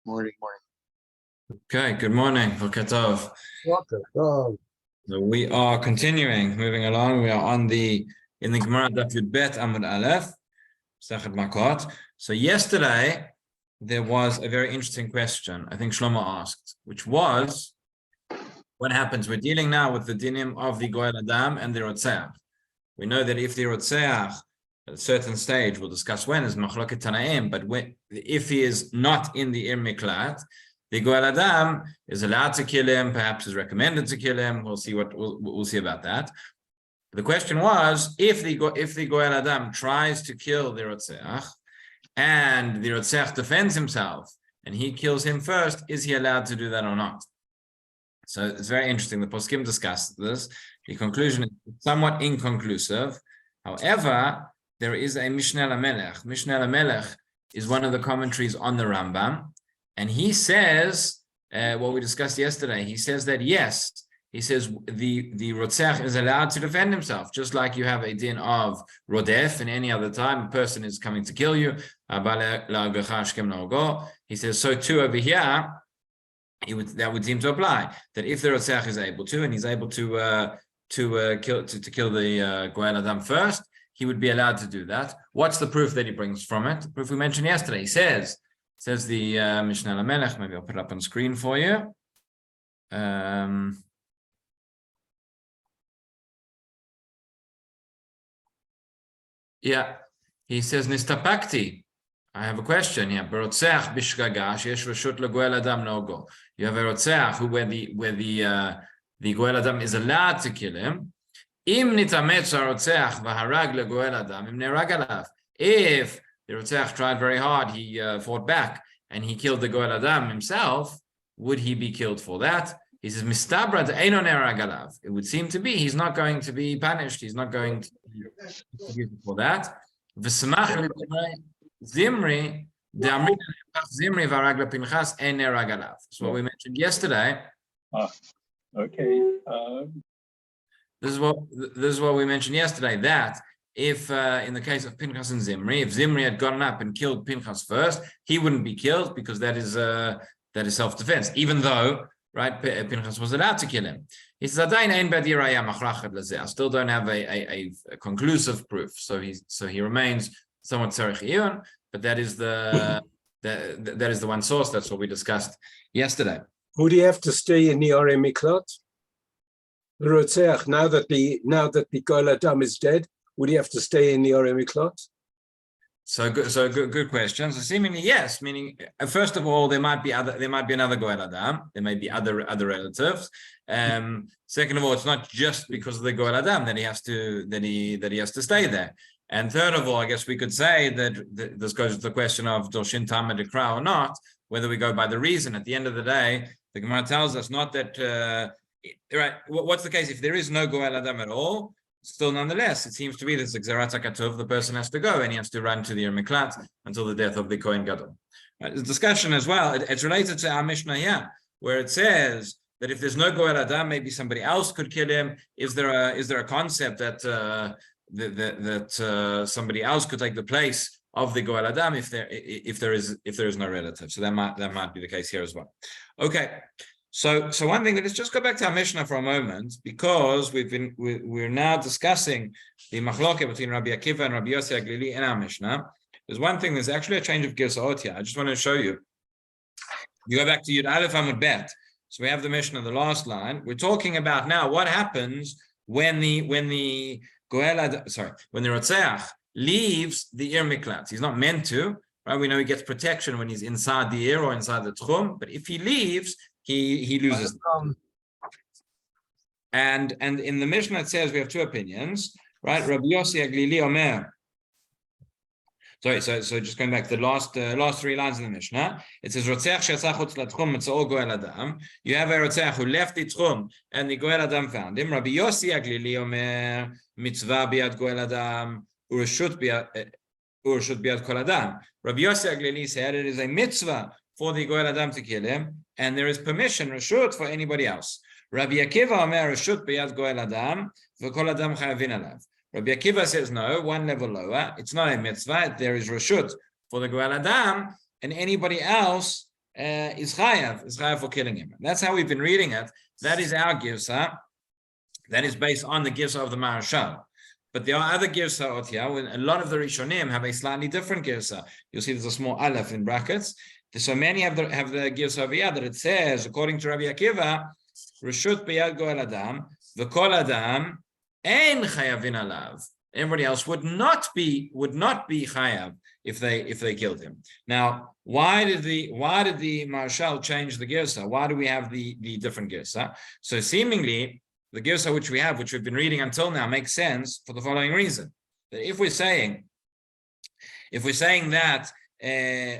Morning. Okay, good morning. Boker Tov. So we are moving along. We are in the Gemara Daf Yud Bet Amud Aleph, Sechet Makkot. So yesterday there was a very interesting question. I think Shlomo asked, which was, what happens? We're dealing now with the dinim of the Goel Adam and the Rotzeach. We know that if the Rotzeach at a certain stage, we'll discuss when, is Machloket Tanaim, but if he is not in the Ir Miklat, the Goel Adam is allowed to kill him, perhaps is recommended to kill him. We'll see we'll see about that. The question was, if the Goel Adam tries to kill the Rotzeach and the Rotzeach defends himself and he kills him first, is he allowed to do that or not? So it's very interesting. The Poskim discussed this. The conclusion is somewhat inconclusive. However, there is a Mishnah Lamelech. Mishnah Lamelech is one of the commentaries on the Rambam. And he says, what we discussed yesterday, he says that yes, he says the Rotzeach is allowed to defend himself, just like you have a din of Rodef in any other time, a person is coming to kill you. He says, so too over here, that would seem to apply, that if the Rotzeach is able to, and he's able to kill the Goel Adam first, he would be allowed to do that. What's the proof that he brings from it? The proof we mentioned yesterday. He says the Mishnah Lamelech, maybe I'll put it up on screen for you. He says, Nistapakti. I have a question here. Berotzeach bishgagash yesh reshut legoel adam no go. You have a rotzeach where the goel adam is allowed to kill him. Im nitametz harotzeach v'harag legoel adam im nerag alav. If the Rotzeach tried very hard, he fought back, and he killed the Goel Adam himself, would he be killed for that? He says, Mistabrad eino nerag alav. It would seem to be, he's not going to be punished, he's not going to be executed for that. V'semach Zimri, Zimri v'harag lepinchas en nerag alav. That's what we mentioned yesterday. Okay. This is what we mentioned yesterday, that if in the case of Pinchas and Zimri, if Zimri had gotten up and killed Pinchas first, he wouldn't be killed because that is self-defense, even though, right, Pinchas was allowed to kill him. He says, I still don't have a conclusive proof. So he remains somewhat tzarich iyun, but that is the one source. That's what we discussed yesterday. Would he have to stay in the Orei Miklat? The Rotzeach, now that the Goel Adam is dead, would he have to stay in the Orei Miklat? So good question. So seemingly yes, meaning first of all there might be another Goel Adam, there may be other relatives. Second of all, it's not just because of the Goel Adam that he has to stay there. And third of all, I guess we could say that this goes to the question of Doshin Tamad Ikra or not, whether we go by the reason. At the end of the day, the Gemara tells us not that right. What's the case if there is no Goel Adam at all? Still, nonetheless, it seems to be this Gzerat HaKatuv, the person has to go and he has to run to the Ir Miklat until the death of the Kohen Gadol. The discussion as well, it's related to our Mishnah here, where it says that if there's no Goel Adam, maybe somebody else could kill him. Is there a concept that somebody else could take the place of the Goel Adam if there is no relative? So that might be the case here as well. Okay. So one thing, let's just go back to our Mishnah for a moment, because we're now discussing the machloket between Rabbi Akiva and Rabbi Yossi Aglili in our Mishnah. There's one thing, there's actually a change of Girsaot here. I just want to show you. You go back to Yud Aleph Amud Bet. So we have the Mishnah, the last line. We're talking about now what happens when the Rotzeach leaves the Ir Miklat. He's not meant to, right? We know he gets protection when he's inside the Ir or inside the Tchum, but if he leaves, he loses. And in the Mishnah it says we have two opinions, right? Rabbi Yossi Aglili Omer. Sorry, so just going back to the last three lines in the Mishnah, it says Rotzeach she'atzah chutz latchum mitzol Goel Adam. You have a Rotzeach who left the Tchum and the Goel Adam found him. Rabbi Yossi Aglili Omer mitzvah biad Goel Adam ureshut biad kol Adam. Rabbi Yossi Aglili said it is a mitzvah for the Goel Adam to kill him, and there is permission, reshut, for anybody else. Rabbi Akiva Omer reshut biyad Goel Adam, v'kol Adam chayavin alav. Rabbi Akiva says no, one level lower. It's not a mitzvah. There is reshut for the Goel Adam, and anybody else is chayav for killing him. That's how we've been reading it. That is our girsa. That is based on the girsa of the Maharshal. But there are other girsaot here. A lot of the Rishonim have a slightly different girsa. You'll see there's a small aleph in brackets. So many have the girsa over here that it says, according to Rabbi Akiva, Reshut b'yad goel adam, v'kol adam ein chayavin alav. Everybody else would not be chayav if they killed him. Now, why did the Marshal change the girsa? Why do we have the different girsa? So seemingly the girsa which we've been reading until now, makes sense for the following reason: that if we're saying that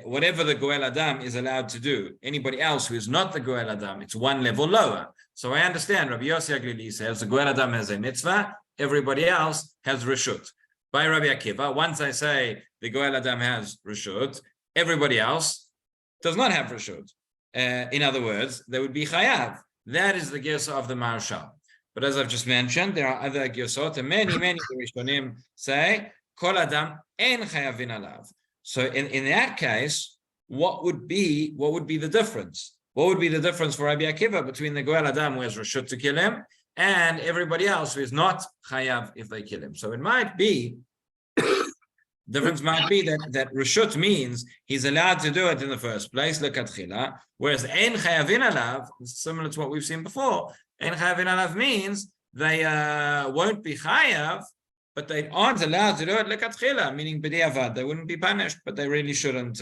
whatever the goel adam is allowed to do, anybody else who is not the goel adam, it's one level lower. So I understand Rabbi Yossi Aglili says the goel adam has a mitzvah. Everybody else has reshut. By Rabbi Akiva, once I say the goel adam has reshut, everybody else does not have reshut. In other words, there would be chayav. That is the girsa of the Marshal. But as I've just mentioned, there are other girsot, and many Rishonim say kol adam ein chayavin alav. So in that case, what would be the difference? What would be the difference for Rabbi Akiva between the goel adam who has reshut to kill him and everybody else who is not chayav if they kill him? So it might be, difference might be that reshut means he's allowed to do it in the first place, lekatchila, whereas ein chayavin alav is similar to what we've seen before. Ein chayavin alav means they won't be chayav, but they aren't allowed to do it lekatchila, meaning b'diavad. They wouldn't be punished, but they really shouldn't.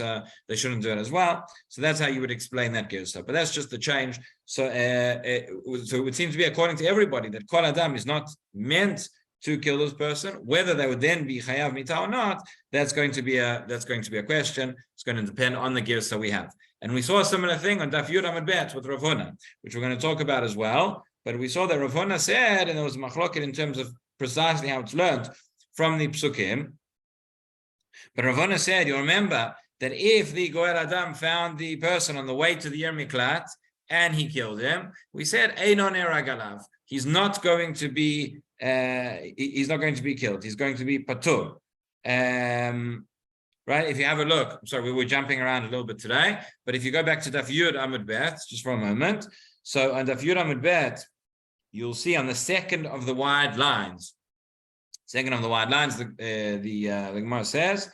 They shouldn't do it as well. So that's how you would explain that girsa. But that's just the change. So it would seem to be according to everybody that kol adam is not meant to kill this person. Whether they would then be chayav mita or not, that's going to be a question. It's going to depend on the girsa we have. And we saw a similar thing on Daf Yud Amud Bet with Rav Huna, which we're going to talk about as well. But we saw that Rav Huna said, and there was a machloket in terms of precisely how it's learned from the psukim. But Rav Huna said, you remember that if the goel adam found the person on the way to the Yer Miklat and he killed him, we said einon erag alav. He's not going to be killed. He's going to be patur. Right? If you have a look, sorry, we were jumping around a little bit today, but if you go back to Daf Yud Amud Bet, just for a moment. So on Daf Yud Amud Bet, you'll see on the second of the wide lines, the Gemara says,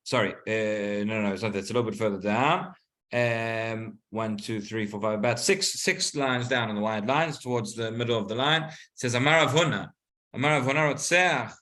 sorry, no, it's not that. It's a little bit further down. 1, 2, 3, 4, 5, about six lines down on the wide lines towards the middle of the line. It says, Amar Rav Huna rotzeach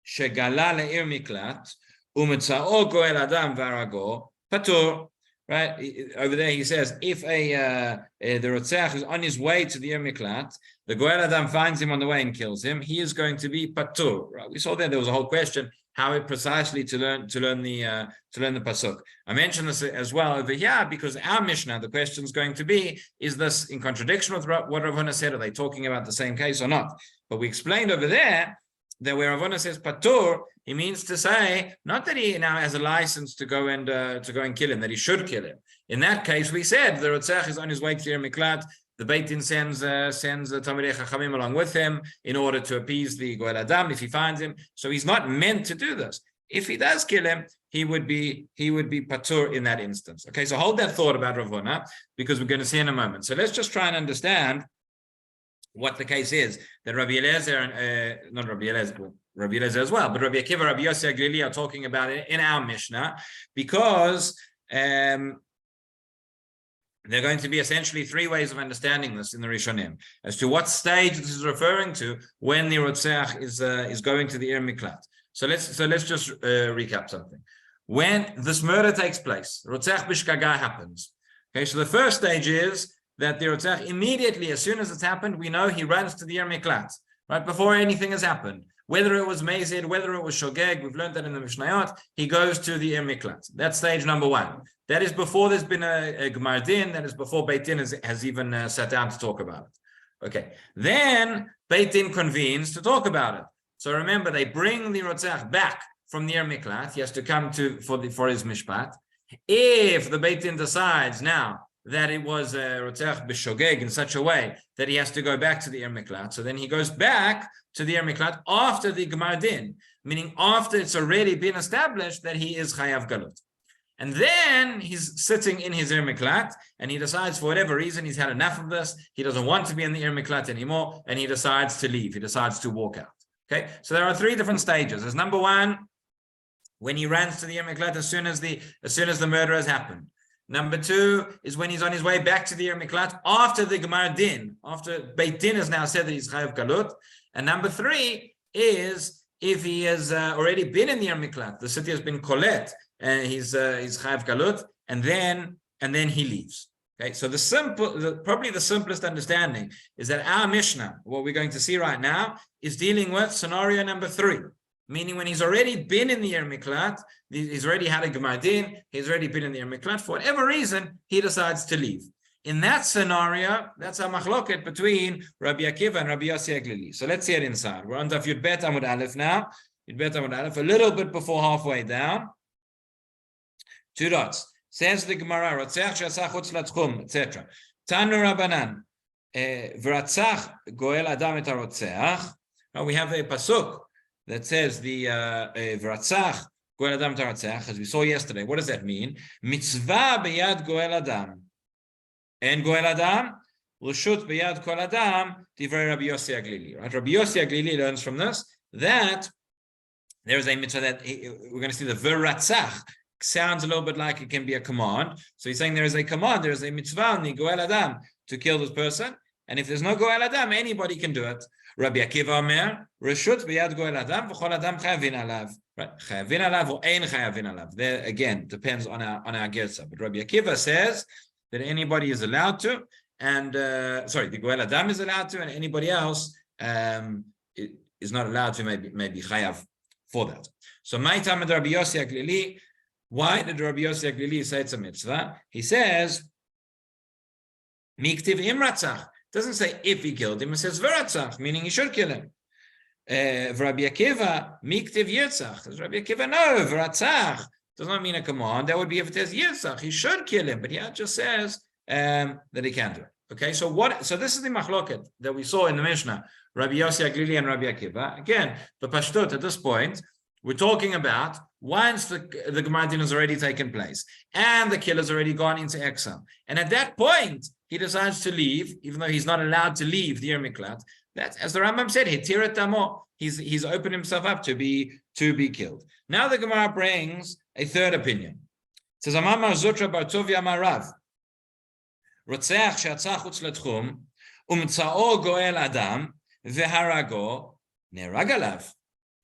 shegala le'ir miklat u'metza'o goel adam v'arago patur. Right over there, he says, if the rotzeach is on his way to the Yer Miklat, the goel adam finds him on the way and kills him, he is going to be patur. Right? We saw there was a whole question how it precisely to learn the pasuk. I mentioned this as well over here because our Mishnah, the question is going to be: is this in contradiction with what Rav Huna said? Are they talking about the same case or not? But we explained over there that where Rav Huna says patur, he means to say not that he now has a license to go and kill him, that he should kill him. In that case, we said the Rotzach is on his way to Yer Miklat. The Beit Din sends the Talmidei Chachamim along with him in order to appease the Goel Adam if he finds him. So he's not meant to do this. If he does kill him, he would be patur in that instance. Okay, so hold that thought about Rav Huna because we're going to see in a moment. So let's just try and understand what the case is that Rabbi Eliezer and Rabbi Eliezer as well, but Rabbi Akiva, Rabbi Yossi Aglili are talking about it in our Mishnah because there are going to be essentially three ways of understanding this in the Rishonim as to what stage this is referring to when the Rotzeach is going to the Yer Miklat. So let's just recap something. When this murder takes place, Rotzeach Bishkaga happens. Okay, so the first stage is that the Rotzeach immediately, as soon as it's happened, we know he runs to the Yer Miklat, right before anything has happened. Whether it was Mezid, whether it was Shogeg, we've learned that in the Mishnayot, he goes to the Yer Miklat. That's stage number one. That is before there's been a Gemar Din, that is before Beit Din has even sat down to talk about it. Okay, then Beit Din convenes to talk about it. So remember, they bring the Rotzeach back from the Yer Miklat. He has to come for his Mishpat. If the Beit Din decides now that it was Rotzeach B'Shogeg in such a way that he has to go back to the Ir Miklat. So then he goes back to the Ir Miklat after the Gemar Din, meaning after it's already been established that he is Chayav Galut. And then he's sitting in his Ir Miklat and he decides for whatever reason he's had enough of this, he doesn't want to be in the Ir Miklat anymore, and he decides to leave, he decides to walk out. Okay, so there are three different stages. There's number one, when he runs to the Ir Miklat as soon as the murder has happened. Number two is when he's on his way back to the Ir Miklat after the Gemar Din, after Beit Din has now said that he's Chayav Galut. And number three is if he has already been in the Ir Miklat, the city has been kolet, and he's Chayav Galut, and then he leaves. Okay, so probably the simplest understanding is that our Mishnah, what we're going to see right now, is dealing with scenario number three. Meaning when he's already been in the Ir Miklat, he's already had a Gemar Din, he's already been in the Ir Miklat, for whatever reason, he decides to leave. In that scenario, that's a machloket between Rabbi Akiva and Rabbi Yossi HaGlili. So let's see it inside. We're on Daf Yud Bet Amud Aleph now. Yud Bet Amud Aleph, a little bit before halfway down. 2 dots. Says the Gemara, Rotzeach she'asach chutz latchum, etc. Tanu Rabbanan, v'ratzach goel adam et harotzeach. Now we have a pasuk that says the v'ratzach goel adam et harotzeach, as we saw yesterday. What does that mean? Mitzvah beyad goel adam. En goel adam, l'shut beyad kol adam, divrei Rabbi Yossi HaGlili. Right? Rabbi Yossi HaGlili learns from this that there is a mitzvah that we're going to see the v'ratzach. Sounds a little bit like it can be a command. So he's saying there is a command, there is a mitzvah on the goel adam to kill this person. And if there's no goel adam, anybody can do it. Rabbi Akiva Omer, Reshut b'yad goel adam v'chol adam chayavin alav. Right? Chayavin alav or ein chayavin alav. There again depends on our gersa. But Rabbi Akiva says that anybody is allowed to, and the goel adam is allowed to, and anybody else is not allowed to maybe chayav for that. So my time with Rabbi Yossi HaGlili. Why did Rabbi Yossi HaGlili say it's a mitzvah? He says, Miktiv imratzach. Doesn't say if he killed him, it says v'ratzach, meaning he should kill him. Rabbi Akiva, Miktiv yitzach. Does Rabbi Akiva no, v'ratzach does not mean a command. That would be if it says yitzach, he should kill him, but he just says that he can't do it. Okay, so this is the machloket that we saw in the Mishnah, Rabbi Yossi HaGlili and Rabbi Akiva. Again, the pashtut at this point, we're talking about once the Gemar Din has already taken place and the killer's already gone into exile. And at that point, he decides to leave, even though he's not allowed to leave the Ir Miklat. That's, as the Rambam said, Hitirat Damo. He's opened himself up to be killed. Now the Gemara brings a third opinion. It says, Amar Zutra Bar Tovia Marav. Rotzeach she'atzah chutz letchum, umtza'o goel adam, v'harago nerag alav.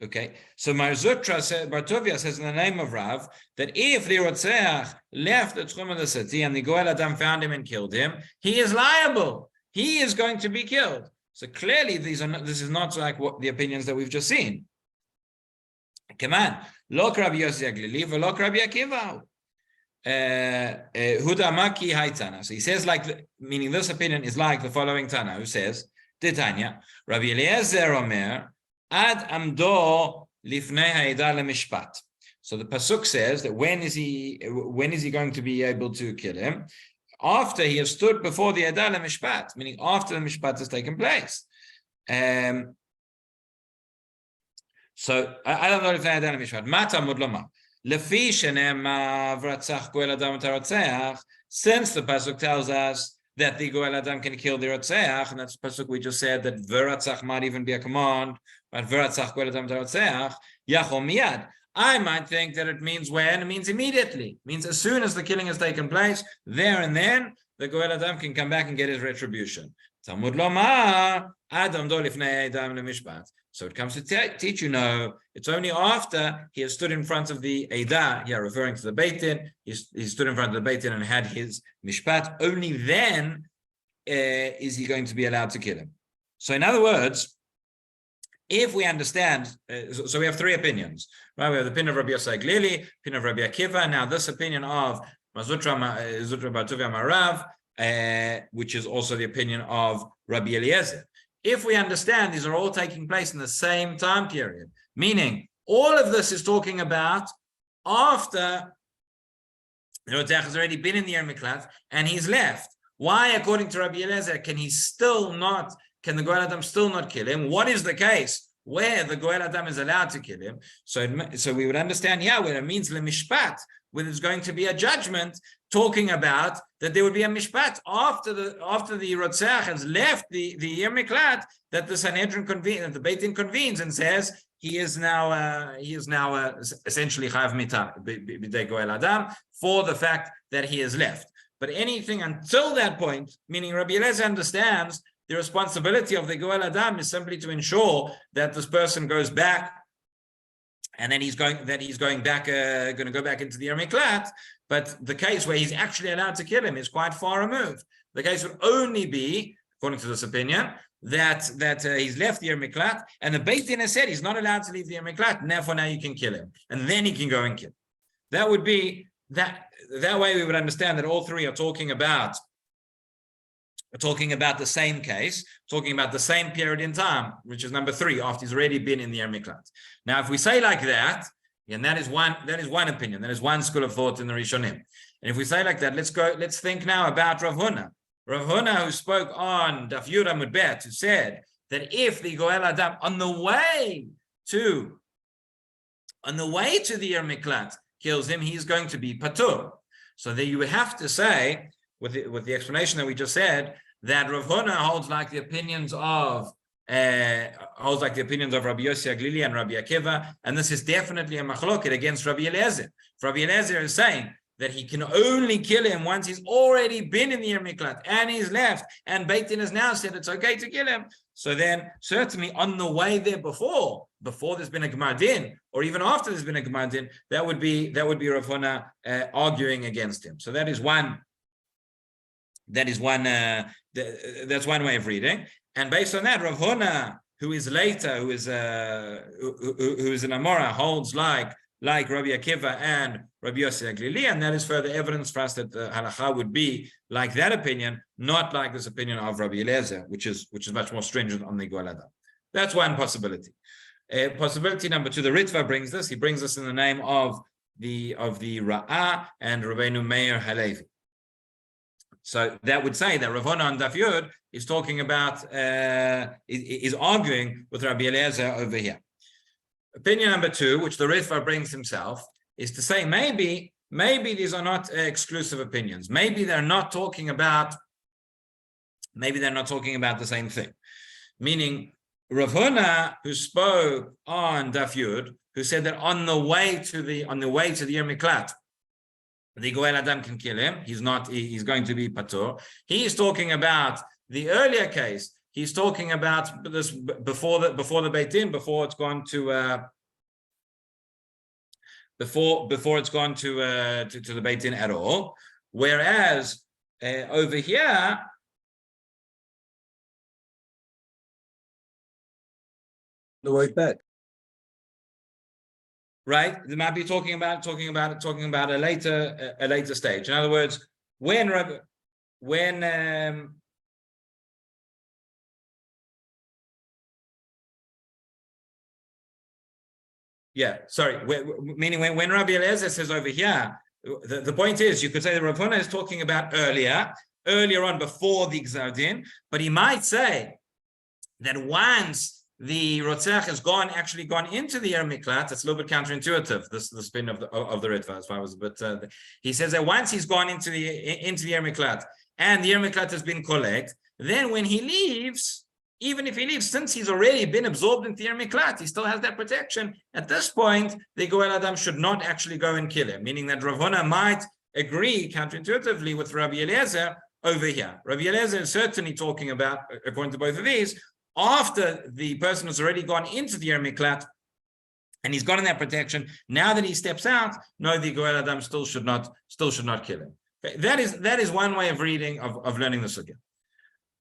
Okay, so Mar Zutra Bartovia says in the name of Rav that if the Rotzeach left the Tchum of the city and the Goel Adam found him and killed him, he is liable. He is going to be killed. So clearly, this is not like what the opinions that we've just seen. Come on, Lok Rabbi Yossi HaGlili v'Lok Rabbi Akiva. Huda Maki Haitana. So he says meaning this opinion is like the following Tana who says, Titania, Rabbi Eliezer Omer. Ad amdo lifnei ha'edah lemishpat. So the pasuk says that when is he going to be able to kill him? After he has stood before the edah lemishpat, meaning after the mishpat has taken place. So I don't know if edah lemishpat. Mata mudloma lefi shene'emar v'ratzach goel adam tarotzeach. Since the pasuk tells us that the goel adam can kill the rotzeach, and that's the pasuk we just said that v'ratzach might even be a command. But v'ratzach goel adam tarotzeach yachol miyad. I might think that it means when? It means immediately. It means as soon as the killing has taken place, there and then, the goel adam can come back and get his retribution. Talmud lomar adam do lifnei adam lemishpat. So it comes to teach you, no, it's only after he has stood in front of the Eidah, here referring to the Beit Din, he stood in front of the Beit Din and had his mishpat, only then is he going to be allowed to kill him. So in other words, if we understand, so we have three opinions, right? We have the opinion of Rabbi Yossi HaGlili, opinion of Rabbi Akiva, now this opinion of Zutra Bar Tovia Marav, which is also the opinion of Rabbi Eliezer. If we understand these are all taking place in the same time period, meaning all of this is talking about after The Rotzeach has already been in the Yer Miklat and he's left. Why, according to Rabbi Eliezer, can the Goel Adam still not kill him? What is the case where the Goel Adam is allowed to kill him? So we would understand here where it means lemishpat, where there's going to be a judgment, talking about that there would be a mishpat after the Rotzeach has left the Yer Miklat, that the Sanhedrin convenes, that the Beit Din convenes and says he is now essentially chayav mitah b'dei Goel Adam for the fact that he has left. But anything until that point, meaning Rabbi Eliezer understands the responsibility of the Goel Adam is simply to ensure that this person goes back, and then he's going to go back into the Yer Miklat. But the case where he's actually allowed to kill him is quite far removed. The case would only be, according to this opinion, that he's left the Yer Miklat, and the Beit Din has said he's not allowed to leave the Yer Miklat, and therefore now you can kill him, and then he can go and kill him. That would be that way we would understand that all three are talking about the same case, talking about the same period in time, which is number 3, after he's already been in the Yer Miklat. Now, if we say like that, and that is one opinion, that is one school of thought in the Rishonim. And if we say like that, let's think now about Rav Huna. Rav Huna, who spoke on Daf Yud Amud Bet, who said that if the Goel Adam on the way to the Yer Miklat kills him, he's going to be patur. So there you would have to say, with the explanation that we just said, that Rav Huna holds like the opinions of Rabbi Yossi Aglili and Rabbi Akiva, and this is definitely a machloket against Rabbi Eliezer. Rabbi Eliezer is saying that he can only kill him once he's already been in the Yer Miklat and he's left, and Beit Din has now said it's okay to kill him. So then, certainly on the way there before there's been a Gemar Din, or even after there's been a Gemar Din, that would be Rav Huna arguing against him. So that's one way of reading. And based on that, Rav Huna, who is an Amora, holds like Rabbi Akiva and Rabbi Yossi Aglili, and that is further evidence for us that the halacha would be like that opinion, not like this opinion of Rabbi Eliezer, which is much more stringent on the Goel Adam. That's one possibility. Possibility number 2, the Ritva brings this. He brings this in the name of the Ra'ah and Rabbeinu Meir Halevi. So that would say that Rav Huna on Daf Yud is talking about, is arguing with Rabbi Eliezer over here. Opinion number 2, which the Ritva brings himself, is to say maybe these are not exclusive opinions. Maybe they're not talking about the same thing. Meaning, Rav Huna, who spoke on Daf Yud, who said that on the way to the Yer Miklat, the Goel Adam can kill him. He's going to be patur. He is talking about the earlier case. He's talking about this before the Beit Din, before it's gone to the Beit Din at all. Whereas over here, the way back, right? They might be talking about a later stage. In other words, when when Rabbi Eliezer says over here, the point is, you could say that Rav Huna is talking about earlier on before the Gzar Din, but he might say that once the Rotzeach has actually gone into the Yer Miklat, it's a little bit counterintuitive, the spin of the Ritva, as far as, but he says that once he's gone into the Yer Miklat, and the Yer Miklat has been collect, then when he leaves, even if he leaves, since he's already been absorbed into the Yer Miklat, he still has that protection. At this point, the Goel Adam should not actually go and kill him, meaning that Rav Huna might agree counterintuitively with Rabbi Eliezer over here. Rabbi Eliezer is certainly talking about, according to both of these, after the person has already gone into the Yer Miklat and he's got in that protection, now that he steps out, no, the Goel Adam still should not kill him. Okay, that is one way of reading of learning the sugya.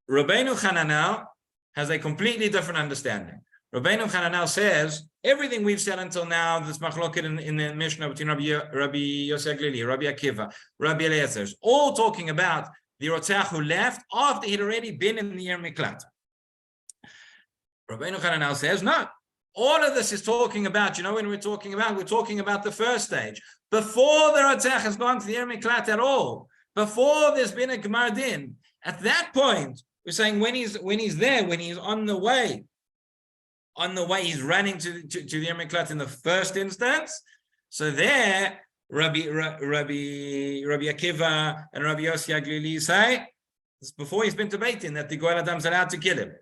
Rabbeinu Hananel has a completely different understanding. Rabbeinu Hananel says everything we've said until now, this machloket in the Mishnah between Rabbi Yossi Aglili, Rabbi Akiva, Rabbi Eliezer, is all talking about the Rotzeach who left after he'd already been in the Yer Miklat. Rabbeinu Hananel says, no, all of this is talking about, when we're talking about the first stage. Before the Rotzach has gone to the Miklat at all, before there's been a Gemar Din, at that point, we're saying when he's there, when he's on the way, he's running to the Miklat in the first instance. So there, Rabbi Akiva and Rabbi Yossi Aglili say, before he's been to Beit Din, that the Goel Adam's allowed to kill him.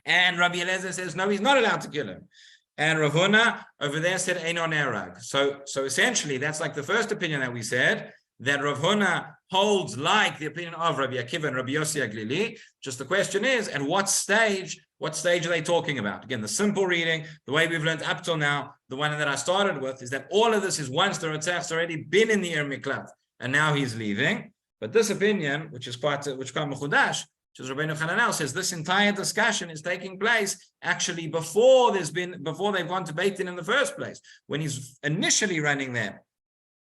And Rabbi Eliezer says, no, he's not allowed to kill him. And Rav Huna over there said, Einon Erag. So essentially, that's like the first opinion that we said, that Rav Huna holds like the opinion of Rabbi Akiva and Rabbi Yossi Aglili. Just the question is, at what stage are they talking about? Again, the simple reading, the way we've learned up till now, the one that I started with, is that all of this is once the Rotzach's already been in the Miklat, and now he's leaving. But this opinion, which is quite mechudash, which is Rabbeinu Hananel, says this entire discussion is taking place actually before they've gone to Beit Din in the first place, when he's initially running there.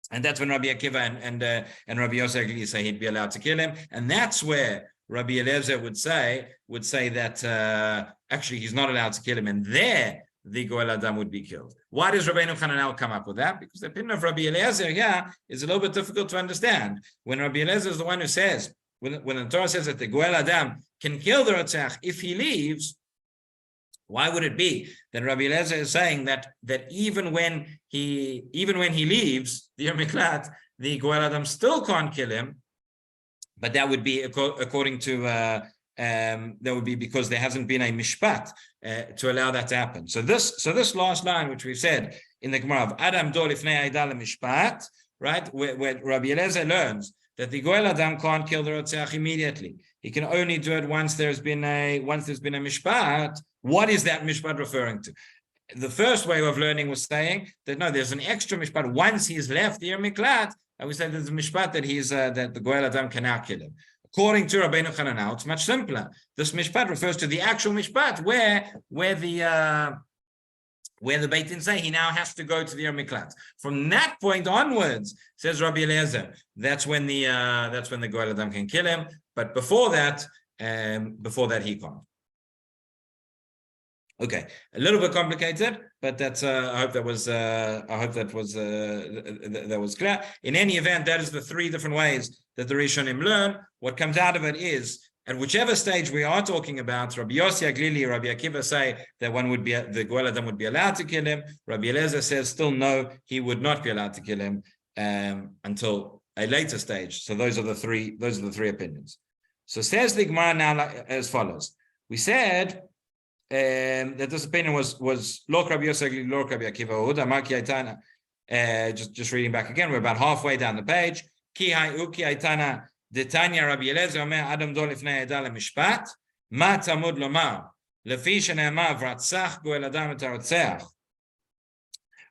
And that's when Rabbi Akiva and Rabbi Yossi Aglili say he'd be allowed to kill him. And that's where Rabbi Eliezer would say that actually he's not allowed to kill him, and there the Goel Adam would be killed. Why does Rabbeinu Hananel come up with that? Because the opinion of Rabbi Eliezer here is a little bit difficult to understand. When Rabbi Eliezer is the one who says, when the Torah says that the Goel Adam can kill the Rotzach if he leaves, why would it be that Rabbi Eliezer is saying that even when he leaves the Miklat, the Goel Adam still can't kill him? But that would be according to that would be because there hasn't been a mishpat to allow that to happen. So this last line, which we've said in the Gemara of Adam do lifnei Aida mishpat, right, where Rabbi Eliezer learns that the Goel Adam can't kill the Rotzach immediately. He can only do it once there's been a mishpat. What is that mishpat referring to? The first way of learning was saying that no, there's an extra mishpat once he's left the Miklat, and we said there's a mishpat that the Goel Adam can now kill him. According to Rabbeinu Hananel, it's much simpler. This mishpat refers to the actual mishpat where the Beit Din say he now has to go to the Miklat. From that point onwards, says Rabbi Eliezer, that's when the Goel Adam can kill him. But before that he can't. Okay, a little bit complicated, but that's. I hope that was clear. In any event, that is the three different ways that the Rishonim learn. What comes out of it is, at whichever stage we are talking about, Rabbi Yossi Aglili, Rabbi Akiva say that the Goel Adam would be allowed to kill him. Rabbi Eliezer says still no, he would not be allowed to kill him until a later stage. So those are the three opinions. So says the Gemara now as follows. We said that this opinion was Lok Rabbi Yossi Aglili, Lok Rabbi Akiva Uda Maki Aitana. Just reading back again, we're about halfway down the page. Ki hai uki Aitana Detanya Rabbi Eliezer Omer Adam do lifnei Eda leMishpat Ma Talmud lomar lefi shene'emar v'ratzach Goel Adam et harotzeach.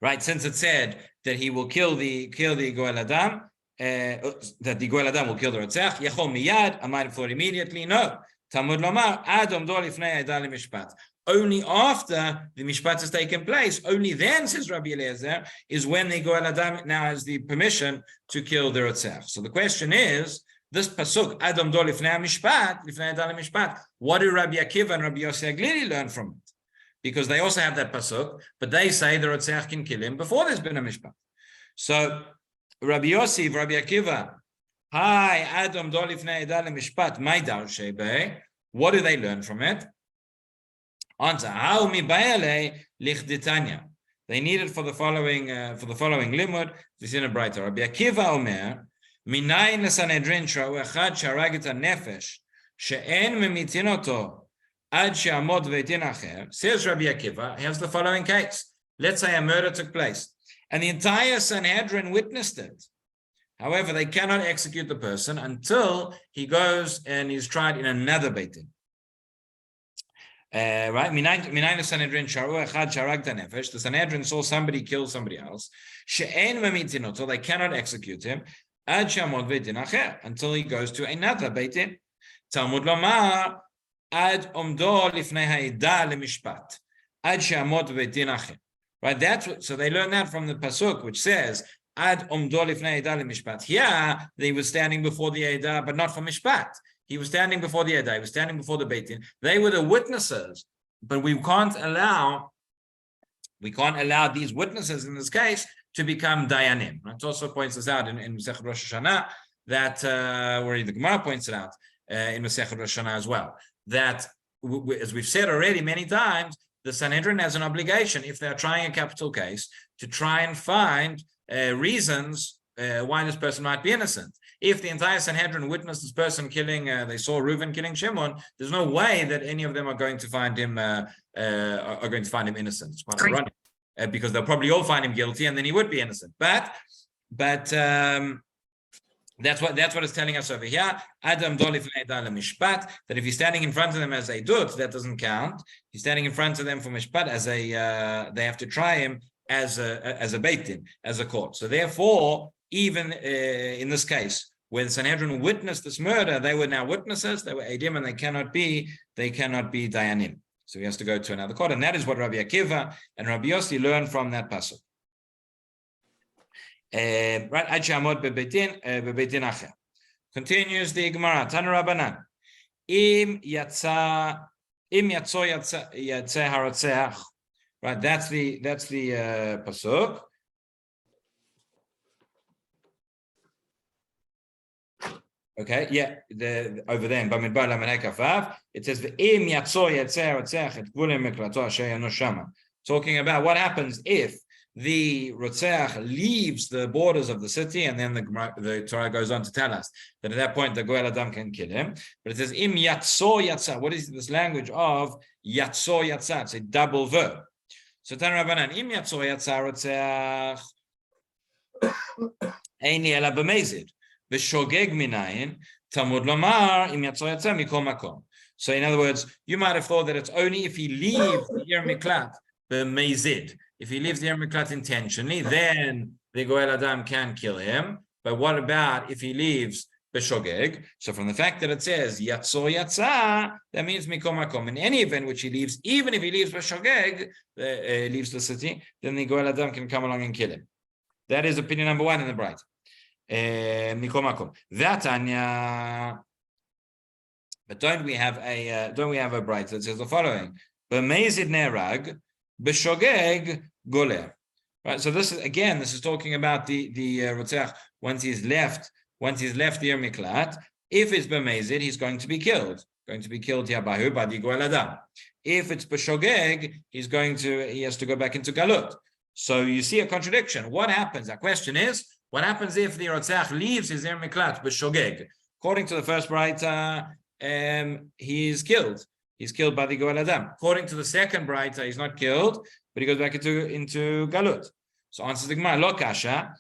Right, since it said that he will kill the Goel Adam, that the Goel Adam will kill the Rotzach, Yachol miyad, I might have thought immediately, no. Talmud lomar Adam do lifnei Eda leMishpat. Only after the mishpat has taken place, only then, says Rabbi Eliezer, is when the Goel Adam now has the permission to kill the Rotzach. So the question is, this pasuk, Adam do lifnei mishpat, lifnei Eda leMishpat, what do Rabbi Akiva and Rabbi Yossi Aglili learn from it? Because they also have that pasuk, but they say the Rotzach can kill him before there's been a mishpat. So Rabbi Yossi, Rabbi Akiva, hi, Adam do lifnei Eda leMishpat, my dar shebe. What do they learn from it? Answer: How mi bayale lichditanya. They need it for the following limud. This in a brighter. Rabbi Akiva Omer minayin lesanedrin sha'u echad sharag et hanefesh she'en memitin oto ad she'amod ve'etin acher. Says Rabbi Akiva, here's the following case. Let's say a murder took place, and the entire Sanhedrin witnessed it. However, they cannot execute the person until he goes and he's tried in another Beit Din. Right? The Sanhedrin saw somebody kill somebody else. So they cannot execute him until he goes to another Beit Din. Talmud lomar ad omdo lifnei ha'eda leMishpat ad she'amod Beit Din acher. Right? So they learn that from the pasuk, which says ad omdo lifnei ha'eda leMishpat. Here they were standing before the Eda, but not for Mishpat. He was standing before the Eda, he was standing before the Beit Din. They were the witnesses, but we can't allow we can't allow these witnesses in this case to become dayanim. It also points this out in Masechet Rosh Hashanah, that where the Gemara points it out in Masechet Rosh Hashanah as well, that as we've said already many times, the Sanhedrin has an obligation, if they're trying a capital case, to try and find reasons why this person might be innocent. If the entire Sanhedrin witnessed this person killing, they saw Reuven killing Shimon, there's no way that any of them are going to find him innocent. It's quite ironic, because they'll probably all find him guilty, and then he would be innocent. But that's what it's telling us over here. Adam dolif le'edah mishpat, that if he's standing in front of them as a dut, that doesn't count. He's standing in front of them for mishpat as they have to try him as a beit din, as a court. So therefore, even in this case, where the Sanhedrin witnessed this murder, they were now witnesses, they were edim, and they cannot be dayanim. So he has to go to another court, and that is what Rabbi Akiva and Rabbi Yossi learned from that pasuk. Right, Ajamot bebeitin acher. Continues the Gemara. Tanu Rabbanan. Im yatso haratzeach. Right, that's the pasuk. Okay, yeah, over there in Bamidbar Lamed Kafav, it says Im yatso haratzeach et gvulei miklato asher yano shama. Talking about what happens if the Rotzeach leaves the borders of the city, and then the Torah goes on to tell us that at that point the Goel Adam can kill him. But it says Im yatso yatsa. What is this language of yatso yatsa? It's a double verb. So Tan Rabbanan Im yatso yatsa Rotzeach Eini ela b'mezid v'shogeg minayin Talmud lomar Im yatso yatsa mikol makom. So in other words, you might have thought that it's only if he leaves the Yer Miklat b'mezid. If he leaves the Yer Miklat intentionally, then the Goel Adam can kill him. But what about if he leaves b'shogeg? So from the fact that it says yatso yatsa, that means mikom makom. In any event which he leaves, even if he leaves b'shogeg, leaves the city, then the Goel Adam can come along and kill him. That is opinion number one in the Bright. Mikom makom. That Anya. But don't we have a Bright that says the following: b'mezid nerag, b'shogeg goler. Right. So this is talking about the Rotzeach once he's left the Yer Miklat. If it's b'mezid, he's going to be killed. Going to be killed yabahu by the Goel Adam. If it's b'shogeg, he has to go back into Galut. So you see a contradiction. What happens? Our question is, what happens if the Rotzeach leaves his Yer Miklat b'shogeg? According to the first Braita, he is killed. He's killed by the Goel Adam. According to the second Braita, he's not killed, but he goes back into Galut. So answers the Gemara, Lo kasha,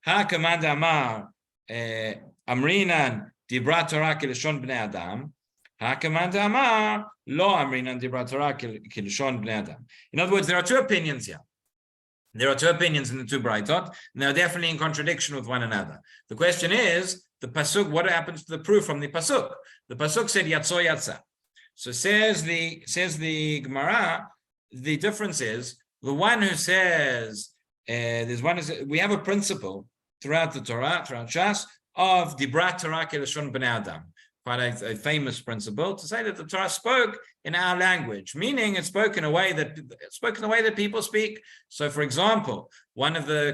ha command amar amrinan dibra Torah kilishon bnei Adam, ha command amar lo amrinan dibra Torah kilishon bnei Adam. In other words, there are two opinions here. There are two opinions in the two Braitot, and they're definitely in contradiction with one another. The question is, the pasuk, what happens to the proof from the pasuk? The pasuk said yatso yatsa. So says the Gemara, the difference is the one who says we have a principle throughout the Torah, throughout Shas, of dibra Torah kelashon bnei Adam. Quite a famous principle to say that the Torah spoke in our language, meaning it spoke in a way that people speak. So, for example, one of the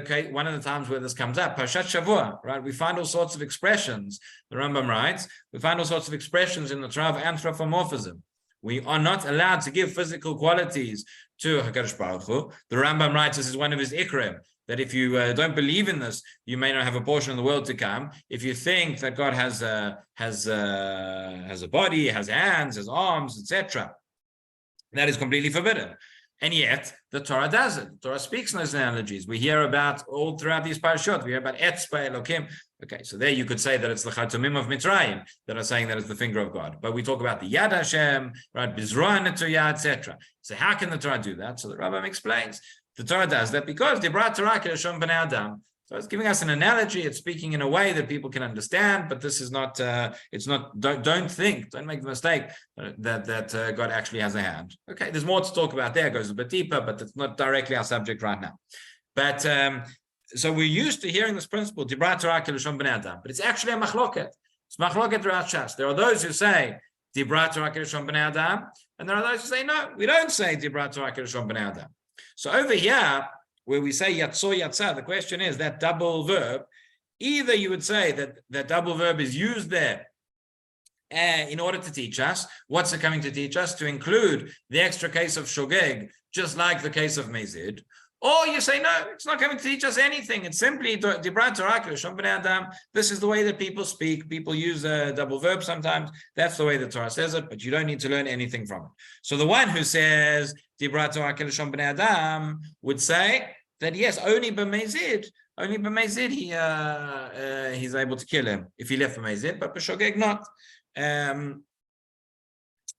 times where this comes up, Parshat Shavua, right? We find all sorts of expressions. The Rambam writes, we find all sorts of expressions in the Torah of anthropomorphism. We are not allowed to give physical qualities to HaKadosh Baruch Hu. The Rambam writes this is one of his ikrim, that if you don't believe in this, you may not have a portion of the world to come. If you think that God has a body, has hands, has arms, etc., that is completely forbidden. And yet, the Torah does it. The Torah speaks in those analogies. We hear about all throughout these parashot. We hear about Etzba Elokim. Okay, so there you could say that it's the Chatumim of Mitzrayim that are saying that it's the finger of God. But we talk about the Yad Hashem, right, Bizroa Netuya, etc. So how can the Torah do that? So the Rambam explains. The Torah does that because Dibrat Torah Kelashon Bnei Adam. So it's giving us an analogy. It's speaking in a way that people can understand, but this is not. It's not. Don't make the mistake that God actually has a hand. Okay, there's more to talk about there. It goes a bit deeper, but it's not directly our subject right now. But so we're used to hearing this principle, Dibrat Torah Kelashon Bnei Adam, but it's actually a machloket. It's machloket throughout Shas. There are those who say Dibrat Torah Kelashon Bnei Adam, and there are those who say no, we don't say Dibrat Torah Kelashon Bnei Adam. So over here, where we say yatso yatsa, the question is that double verb. Either you would say that that double verb is used there in order to teach us. What's it coming to teach us? To include the extra case of shogeg, just like the case of mezid. Or you say, no, it's not coming to teach us anything. It's simply dibrat Torah k'lashon bnei adam. This is the way that people speak. People use a double verb sometimes. That's the way the Torah says it, but you don't need to learn anything from it. So the one who says dibrat Torah k'lashon bnei adam would say that yes, only b'mezid he's able to kill him if he left b'mezid, but b'shogeg not. The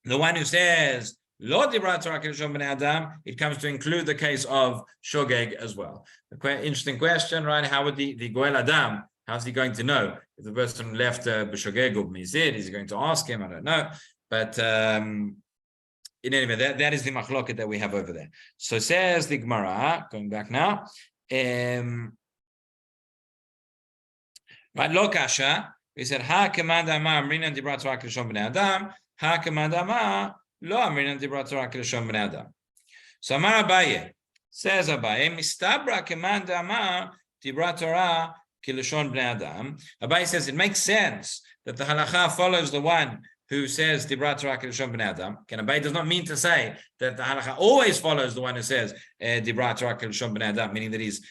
one who says Lo dibrat Torah k'lashon bnei adam, it comes to include the case of shogeg as well. Interesting question, right? How would the goel adam, how's he going to know if the person left b'shogeg or b'mizid? Is he going to ask him? I don't know. But in any event, that is the machloket that we have over there. So says the Gemara, going back now, right? Lo kasha. We said ha command amar amrinan dibrat Torah k'lashon bnei adam. Ha command amar lo amrinan dibrat Torah k'lashon bnei adam. So Amar Abaye, says Abaye, mistabra command amar dibrat Torah k'lashon bnei adam. Abaye says it makes sense that the halacha follows the one who says dibrat Torah k'lashon bnei adam. Abaye does not mean to say that the halacha always follows the one who says dibrat Torah k'lashon bnei adam, meaning that he's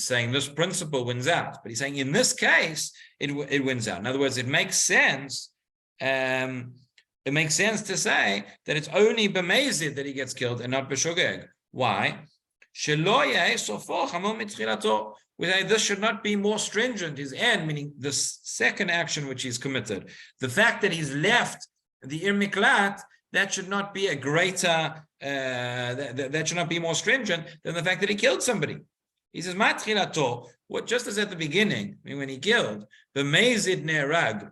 saying this principle wins out. But he's saying in this case it wins out. In other words, it makes sense. It makes sense to say that it's only b'mezid that he gets killed and not b'shogeg. Why? We say this should not be more stringent, his end, meaning the second action which he's committed. The fact that he's left the ir miklat, that should not be a greater, that should not be more stringent than the fact that he killed somebody. He says, what just as at the beginning, I mean, when he killed, b'mezid ne'rag,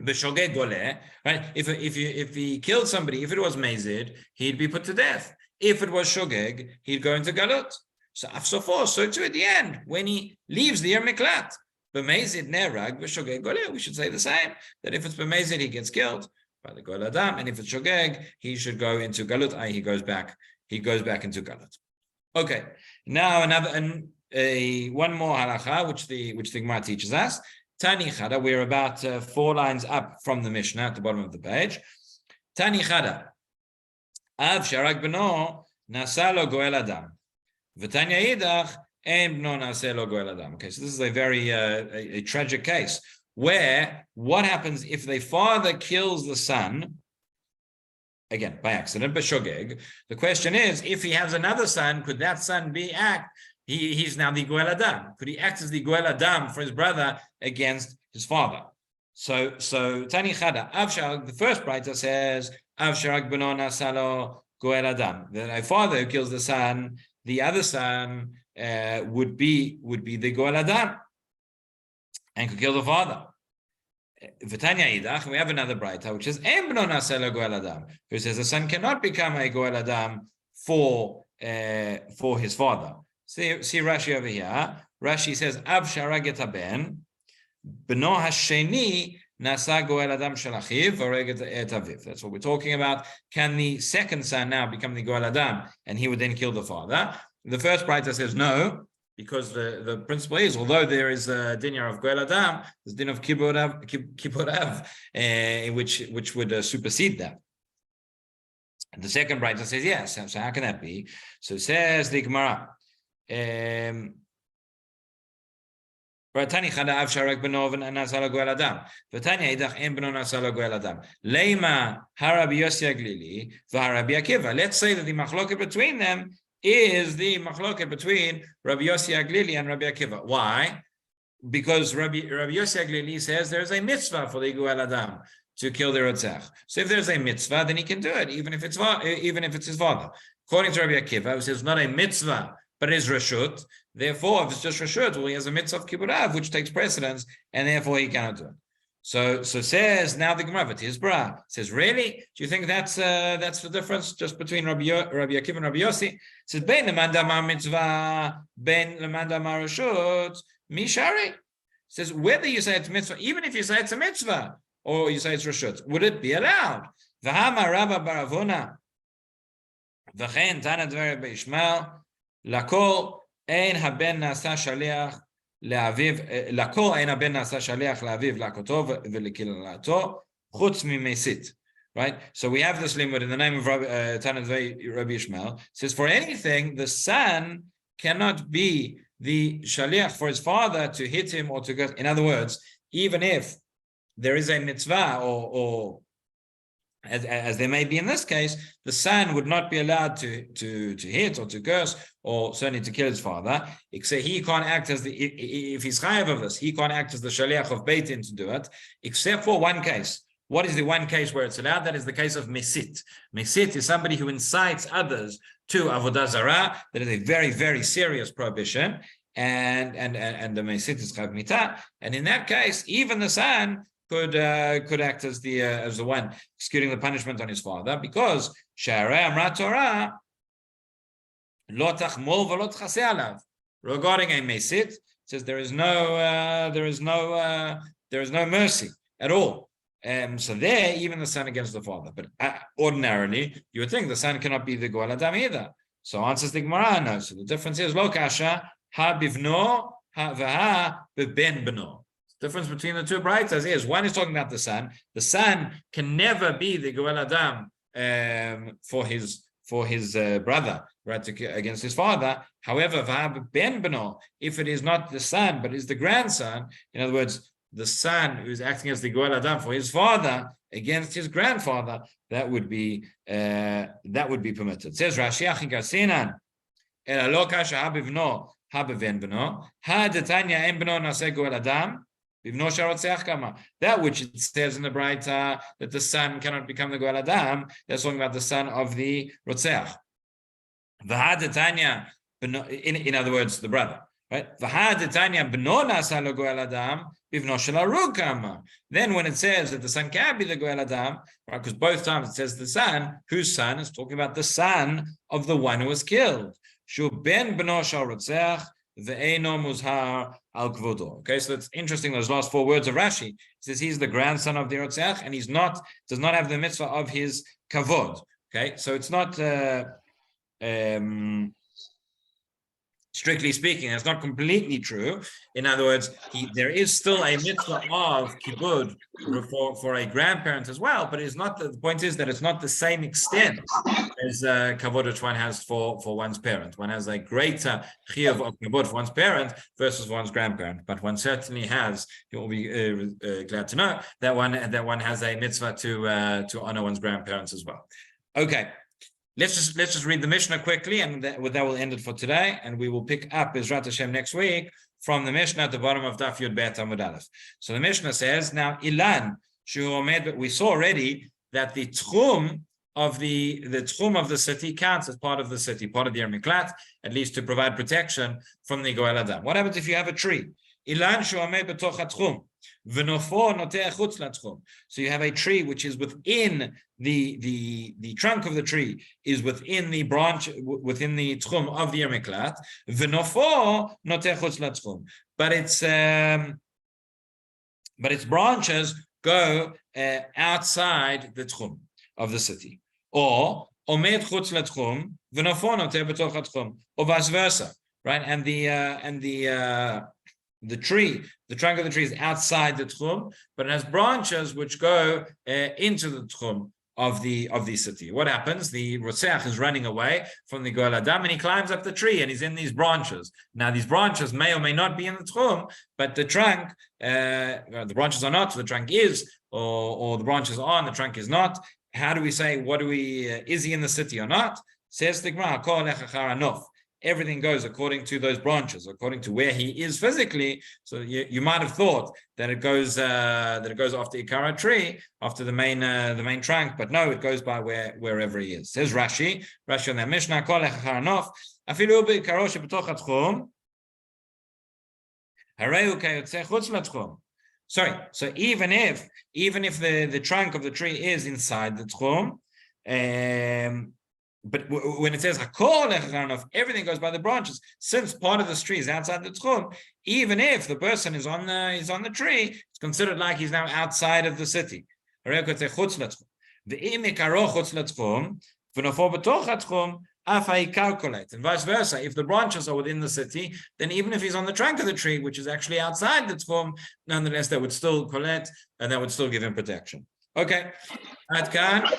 b'shogeg goleh, right? If he killed somebody, if it was mezid, he'd be put to death. If it was shogeg, he'd go into galut. So too at the end, when he leaves the ir miklat, b'mezid ne'rag, b'shogeg goleh, we should say the same, that if it's b'mezid, he gets killed by the goel adam, and if it's shogeg, he should go into galut, he goes back into galut. Okay, now one more halacha, which the Gemara teaches us. Tani Chada, we're about 4 lines up from the Mishnah at the bottom of the page. Tani Chada, Av Sharag Beno Nasa lo Goel Adam, V'Tanya Yidach Ein Beno Nasa lo Goel Adam. Okay, so this is a very a tragic case where what happens if the father kills the son, again by accident, b'shogeg. The question is, if he has another son, could that son be he's now the goel adam? Could he act as the goel adam for his brother against his father? So Tani Chada, Avsharag, the first writer says, Avsharag b'no nasalo goel adam. That a father who kills the son, the other son would be the goel adam and could kill the father. V'tanya idach, we have another braita which says Ein b'no naseh lo goel adam, who says the son cannot become a goel adam for his father. See Rashi over here. Rashi says Av sharag et haben b'no hasheni nasa goel adam shel achiv v'oreg et aviv. That's what we're talking about. Can the second son now become the goel adam and he would then kill the father? The first braita says no, because the principle is, although there is a dinya of goel adam, there's din of kibbur av, which would supersede that. And the second braita says yes. So how can that be? So it says the Gemara. Tani chada av sharek benov nasala goel adam. V'tanya idach en beno nasala goel adam. Leima harabi Yossi Aglili v'harabi Akiva. Let's say that the machloket between them is the machloket between Rabbi Yossi Aglili and Rabbi Akiva. Why? Because Rabbi Yossi Aglili says there's a mitzvah for the goel adam to kill the rotzach. So if there's a mitzvah, then he can do it, even if it's his father. According to Rabbi Akiva, who says not a mitzvah, but it is reshut. Therefore, if it's just reshut, well, he has a mitzvah of kibbur av, which takes precedence, and therefore he cannot do it. So says now the Gemara, V'tizbra says, really? Do you think that's the difference just between Rabbi Akiva and Rabbi Yossi? It says ben leman damar mitzvah, ben leman damar reshut, mishari. Says whether you say it's mitzvah, even if you say it's a mitzvah, or you say it's reshut, would it be allowed? V'hama Rabba Baravuna. V'chein Tana Dvar Rabbi Yishmael lakol ein haben nasa shaliach le'aviv lakol ein haben nasa shaliach le'aviv lakoto v'lekilalato chutz mimesit. Right, so we have this limud in the name of Tana Dvar Rabbi Yishmael. It says for anything the son cannot be the shaliach for his father to hit him or to go. In other words, even if there is a mitzvah or as there may be in this case, the son would not be allowed to hit or to curse or certainly to kill his father. Except he can't act as if he's chayav of this, he can't act as the shaliach of Beit Din to do it, except for one case. What is the one case where it's allowed? That is the case of mesit. Mesit is somebody who incites others to avodah zarah. That is a very, very serious prohibition, and the mesit is chav mitah. And in that case, even the son could act as the one executing the punishment on his father, because Sha'arei Amrat Torah lo tachmol v'lo tchaseh alav. Regarding a mesit, says there is no mercy at all. So there, even the son against the father. But ordinarily, you would think the son cannot be the goel adam either. So answers the Gemara, no. So the difference is lo kasha ha bivno ha v'ha b'ben b'no. The difference between the two brightas is one is talking about the son. The son can never be the goel adam for his brother, right, against his father. However, v'ha b'ben b'no, if it is not the son but is the grandson, in other words, the son who is acting as the goel adam for his father against his grandfather, that would be permitted. It says Rashi achigasinan ela lo kasha ha bivno ha beven b'no ha detanya en b'no naseh goel adam bivno sharotzeach kama. That which it says in the Braita that the son cannot become the goel adam, that's talking about the son of the rotzeach. V'ha detanya, in other words, the brother. Right? Then when it says that the son can be the goel adam, right? Because both times it says the son, whose son is talking about the son of the one who was killed. Okay, so it's interesting, those last four words of Rashi. It says he's the grandson of the Rotzeach, and does not have the mitzvah of his kavod. Okay, so it's not strictly speaking, it's not completely true. In other words, there is still a mitzvah of kibbud for a grandparent as well, but it's not. The point is that it's not the same extent as kavod which one has for one's parent. One has a greater chiyuv of kibbud for one's parent versus one's grandparent, but one certainly has. You will be glad to know that one has a mitzvah to honor one's grandparents as well. Okay. Let's just read the Mishnah quickly, and that will end it for today. And we will pick up Bezrat Hashem next week from the Mishnah at the bottom of Daf Yud Bet Amud Aleph. So the Mishnah says, now Ilan Shu Omed, but we saw already that the tchum of the city counts as part of the city, part of the Miklat, at least to provide protection from the Goel Adam. What happens if you have a tree? Ilan Shu Omed betoch hatchum. So you have a tree which is within the trunk of the tree is within the branch, within the tchum of the Miklat. But its branches go outside the tchum of the city. Or omed chutz latchum v'nofo noteh b'toch hatchum, or vice versa, right? And the trunk of the tree is outside the tchum, but it has branches which go into the tchum of the city. What happens? The Rotzeach is running away from the Goel Adam, and he climbs up the tree, and he's in these branches. Now, these branches may or may not be in the tchum, but the trunk, the branches are not, the trunk is, or the branches are, and the trunk is not. How do we say, is he in the city or not? Says the Gemara, Kol lecha charanof. Everything goes according to those branches, according to where he is physically. So you might have thought that it goes after Ikara tree, after the main trunk, but no, it goes by wherever he is. Says Rashi on that Mishnah, Kol lecha charanof, afilu be'ikaro shebetoch hatchum, harei kayotze chutz latchum. Sorry, so even if the trunk of the tree is inside the tchum, but when it says hakol lecharanof, everything goes by the branches. Since part of the tree is outside the tchum, even if the person is on the tree, it's considered like he's now outside of the city. calculate, and vice versa. If the branches are within the city, then even if he's on the trunk of the tree, which is actually outside the tchum, nonetheless, they would still collect and that would still give him protection. Okay. Adkan.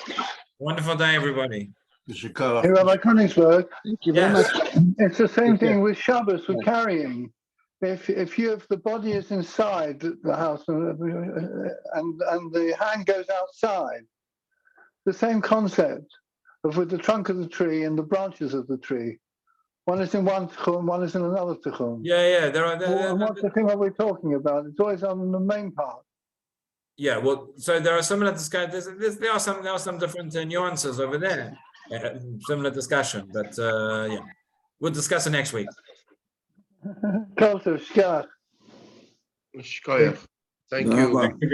Wonderful day, everybody. Hey, Rabbi Kenigsberg, Thank you very much. it's the same thing with Shabbos, with carrying. If the body is inside the house and the hand goes outside, the same concept of with the trunk of the tree and the branches of the tree. One is in one tchum, one is in another tchum. Yeah. And what's the thing that we're talking about? It's always on the main part. Yeah, well, so there are similar discussions. There are some different nuances over there. Similar discussion, but yeah, we'll discuss it next week. Thank Thank you.